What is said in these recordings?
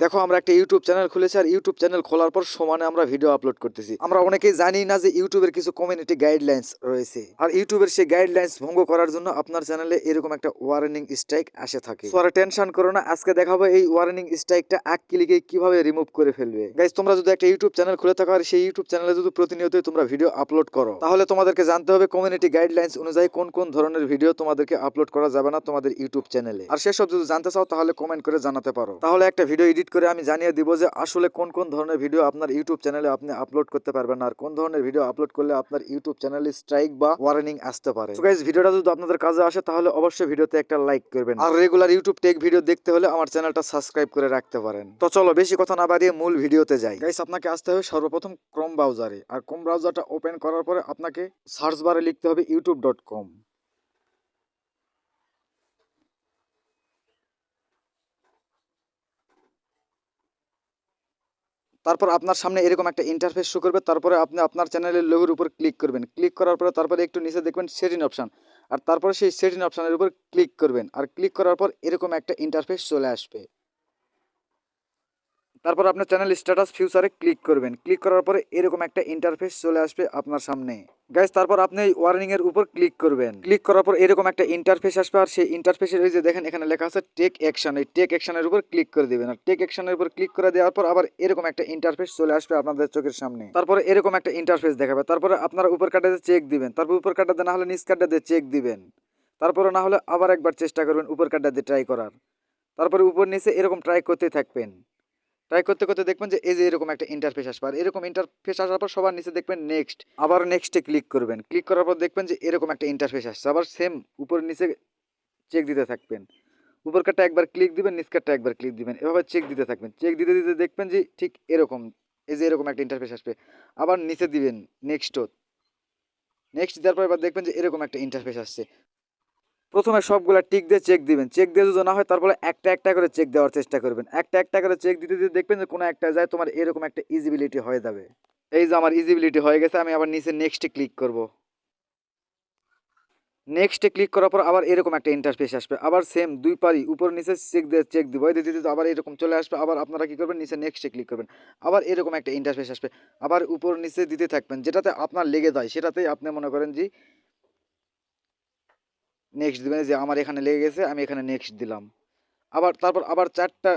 দেখো আমরা একটা ইউটিউব চ্যানেল খুলেছি আর ইউটিউব চ্যানেল খোলার পর সমানে আমরা ভিডিও আপলোড করতেছি। আমরা অনেকেই জানি না যে ইউটিউবের কিছু কমিউনিটি গাইডলাইন্স রয়েছে, আর ইউটিউবের সেই গাইডলাইন্স ভঙ্গ করার জন্য আপনার চ্যানেলে এরকম একটা ওয়ার্নিং স্ট্রাইক আসে থাকে। সো আর টেনশন করো না, আজকে দেখাবো এই ওয়ার্নিং স্ট্রাইকটা এক ক্লিকে কিভাবে রিমুভ করে ফেলবে। গাইস, তোমরা যদি একটা ইউটিউব চ্যানেল খুলে থাকো আর সেই ইউটিউব চ্যানেলে যদি প্রতিনিয়তই তোমরা ভিডিও আপলোড করো, তাহলে তোমাদেরকে জানতে হবে কমিউনিটি গাইডলাইন্স অনুযায়ী কোন কোন ধরনের ভিডিও তোমাদেরকে আপলোড করা যাবে না তোমাদের ইউটিউব চ্যানেলে। আর সেসব যদি জানতে চাও তাহলে কমেন্ট করে জানাতে পারো, তাহলে একটা ভিডিও এডিট করে আমি জানিয়ে দিব যে আসলে কোন কোন ধরনের ভিডিও আপনার ইউটিউব চ্যানেলে আপনি আপলোড করতে পারবেন না, আর কোন ধরনের ভিডিও আপলোড করলে আপনার ইউটিউব চ্যানেলে স্ট্রাইক বা ওয়ার্নিং আসতে পারে। সো গাইস, ভিডিওটা যদি আপনাদের কাজে আসে তাহলে অবশ্যই ভিডিওতে একটা লাইক করবেন, আর রেগুলার ইউটিউব টেক ভিডিও দেখতে হলে আমার চ্যানেলটা সাবস্ক্রাইব করে রাখতে পারেন। তো চলো বেশি কথা না বাড়িয়ে মূল ভিডিওতে যাই। গাইস, আপনাকে আসতে হবে সর্বপ্রথম ক্রোম ব্রাউজারে, আর ক্রোম ব্রাউজারটা ওপেন করার পরে আপনাকে সার্চ বারে লিখতে হবে youtube.com। তারপর আপনার সামনে এরকম একটা ইন্টারফেস শো করবে, তারপরে আপনি আপনার চ্যানেলের লোগোর উপর ক্লিক করবেন। ক্লিক করার পরে তারপরে একটু নিচে দেখবেন সেটিং অপশন, আর তারপরে সেই সেটিং অপশনের উপর ক্লিক করবেন, আর ক্লিক করার পর এরকম একটা ইন্টারফেস চলে আসবে। তারপর আপনার চ্যানেল স্ট্যাটাস ফিউচারে ক্লিক করবেন। ক্লিক করার পরে এরকম একটা ইন্টারফেস চলে আসবে আপনার সামনে। গাইস, তারপর আপনি এই ওয়ার্নিং এর উপর ক্লিক করবেন। ক্লিক করার পর এরকম একটা ইন্টারফেস আসবে, আর সেই ইন্টারফেসের ওই যে দেখেন এখানে লেখা আছে টেক অ্যাকশন, এই টেক অ্যাকশনের উপর ক্লিক করে দিবেন। আর টেক অ্যাকশনের উপর ক্লিক করে দেওয়ার পর আবার এরকম একটা ইন্টারফেস চলে আসবে আপনাদের চোখের সামনে। তারপরে এরকম একটা ইন্টারফেস দেখাবে, তারপরে আপনারা উপর কাটাতে চেক দিবেন, তারপর উপর কাটাতে না হলে নিচ কাটাতে চেক দিবেন, তারপরে না হলে আবার একবার চেষ্টা করবেন উপর কাটাতে ট্রাই করার। তারপরে উপর নিচে এরকম ট্রাই করতে থাকবেন। ট্রাই করতে করতে দেখবেন যে এই যে এরকম একটা ইন্টারফেস আসবে, আর এরকম ইন্টারফেস আসার পর সবার নিচে দেখবেন নেক্সট, আবার নেক্সটে ক্লিক করবেন। ক্লিক করার পর দেখবেন যে এরকম একটা ইন্টারফেস আসছে, আবার সেম উপর নিচে চেক দিতে থাকবেন। উপর কাটটা একবার ক্লিক দিবেন, নিচ কাটটা একবার ক্লিক দিবেন, এভাবে চেক দিতে থাকবেন। চেক দিতে দিতে দেখবেন যে ঠিক এরকম এই যে এরকম একটা ইন্টারফেস আসবে, আবার নিচে দিবেন নেক্সট। নেক্সট দেওয়ার পর এবার দেখবেন যে এরকম একটা ইন্টারফেস আসছে। প্রথমে সবগুলা টিক দিয়ে চেক দিবেন, চেক দিয়ে যদি না হয় তারপরে একটা একটা করে চেক দেওয়ার চেষ্টা করবেন। একটা একটা করে চেক দিতে দিতে দেখবেন যে কোনো একটা যায় তোমার এরকম একটা ইজিবিলিটি হয়ে যাবে। এই যে আমার ইজিবিলিটি হয়ে গেছে, আমি আবার নিচে নেক্সটে ক্লিক করব। নেক্সটে ক্লিক করার পর আবার এরকম একটা ইন্টারফেস আসবে, আবার সেম দুই পারি উপর নিচে চেক দিয়ে চেক দিব, এই দিতে দিতে আবার এরকম চলে আসবে। আবার আপনারা কি করবেন, নিচে নেক্সটে ক্লিক করবেন, আবার এরকম একটা ইন্টারফেস আসবে, আবার উপর নিচে দিতে থাকবেন, যেটাতে আপনার লেগে যায় সেটাতেই আপনি মনে করেন যে নেক্সট দিবেন। যে আমার এখানে লেগে গেছে, আমি এখানে নেক্সট দিলাম। আবার তারপর আবার চারটা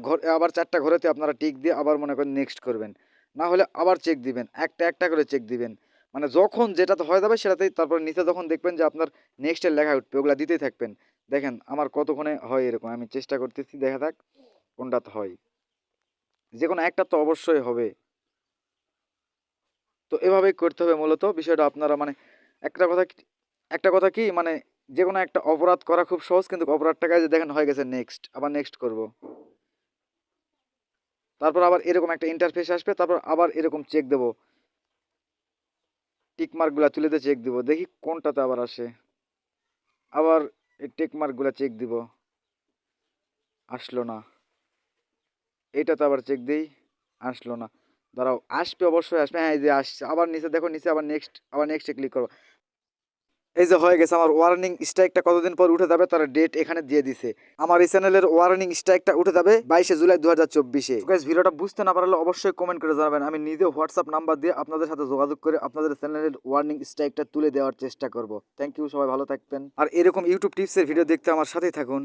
ঘর, আবার চারটা ঘরেতে আপনারা টিক দিয়ে আবার মনে করেন নেক্সট করবেন, না হলে আবার চেক দিবেন, একটা একটা করে চেক দিবেন। মানে যখন যেটাতে হয়ে যাবে সেটাতেই তারপর নিচে যখন দেখবেন যে আপনার নেক্সটের লেখা উঠবে ওগুলা দিতেই থাকবেন। দেখেন আমার কতক্ষণে হয় এরকম, আমি চেষ্টা করতেছি, দেখা থাক কোনটাতে হয়। যে কোনো একটা তো অবশ্যই হবে। তো এভাবেই করতে হবে মূলত বিষয়টা। আপনারা মানে একটা কথা একটা কথা কি মানে যে কোনো একটা অপরাধ করা খুব সহজ, কিন্তু অপরাধটা কাজে দেখেন হয়ে গেছে নেক্সট, আবার নেক্সট করব। তারপর আবার এরকম একটা ইন্টারফেস আসবে, তারপর আবার এরকম চেক দেবো, টিক মার্কগুলো তুলে দিয়ে চেক দিব, দেখি কোনটাতে আবার আসে। আবার এই টিক মার্কগুলো চেক দিব, আসলো না। এইটাতে আবার চেক দিই, আসলো না। দাঁড়াও, আসবে অবশ্যই আসবে, হ্যাঁ এই যে আসছে। আবার নিচে দেখো, নিচে আবার নেক্সট, আবার নেক্সটে ক্লিক করবো। এই যে হয়ে গেছে, আমার ওয়ার্নিং স্ট্রাইকটা কতদিন পর উঠে যাবে তার ডেট এখানে দিয়ে দিছে। আমার এই চ্যানেলের ওয়ার্নিং স্ট্রাইকটা উঠে যাবে 22 জুলাই 2024-এ। গাইস, ভিডিওটা বুঝতে না পারলে অবশ্যই কমেন্ট করে জানাবেন, আমি নিজে হোয়াটসঅ্যাপ নাম্বার দিয়ে আপনাদের সাথে যোগাযোগ করে আপনাদের চ্যানেলের ওয়ার্নিং স্ট্রাইকটা তুলে দেওয়ার চেষ্টা করব। থ্যাংক ইউ, সবাই ভালো থাকবেন, আর এরকম ইউটিউব টিপসের ভিডিও দেখতে আমার সাথেই থাকুন।